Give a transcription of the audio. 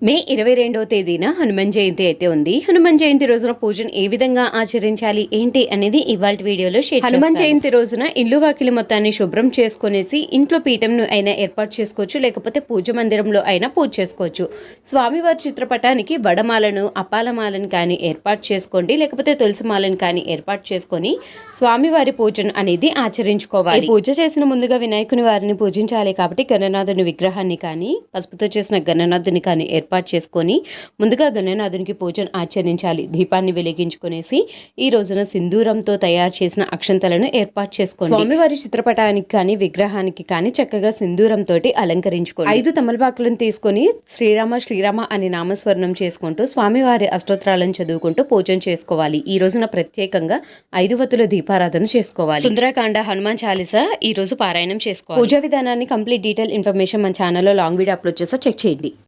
మే 22వ తేదీన హనుమాన్ జయంతి అయితే ఉంది. హనుమాన్ జయంతి రోజున పూజను ఏ విధంగా ఆచరించాలి ఏంటి అనేది ఇవాల్టి వీడియోలో షేర్ చేస్తాను. హనుమాన్ జయంతి రోజున ఇల్లు వాకిలి మొత్తాన్ని శుభ్రం చేసుకునేసి ఇంట్లో పీఠంను అయినా ఏర్పాటు చేసుకోవచ్చు, లేకపోతే పూజ మందిరంలో అయినా పూజ చేసుకోవచ్చు. స్వామివారి చిత్రపటానికి వడమాలను అపాలమాలను కానీ ఏర్పాటు చేసుకోండి, లేకపోతే తులసి మాలను కానీ ఏర్పాటు చేసుకొని స్వామివారి పూజను అనేది ఆచరించుకోవాలి. పూజ చేసిన ముందుగా వినాయకుని వారిని పూజించాలి కాబట్టి గణనాథుని విగ్రహాన్ని కానీ పసుపుతో చేసిన గణనాథుని కానీ ఏర్పాటు చేసుకొని ముందుగా గణనాథునికి పూజను ఆచరించాలి. దీపాన్ని వెలిగించుకునేసి ఈ రోజున సింధూరంతో తయారు చేసిన అక్షంతలను ఏర్పాటు చేసుకోండి. స్వామివారి చిత్రపటానికి కానీ విగ్రహానికి కానీ చక్కగా సింధూరంతో అలంకరించుకోండి. 5 తమలపాకులను తీసుకొని శ్రీరామ శ్రీరామ అని నామస్మరణం చేసుకుంటూ స్వామివారి అష్టోత్తరాలను చదువుకుంటూ పూజను చేసుకోవాలి. ఈ రోజున ప్రత్యేకంగా 5 వత్తుల దీపారాధన చేసుకోవాలి. సుందరకాండ, హనుమాన్ చాలీసా ఈ రోజు పారాయణం చేసుకోవాలి. పూజా విధానాన్ని కంప్లీట్ డీటెయిల్ ఇన్ఫర్మేషన్ మన ఛానల్లో లాంగ్ వీడియో అప్లోడ్ చేస్తా, చెక్ చేయండి.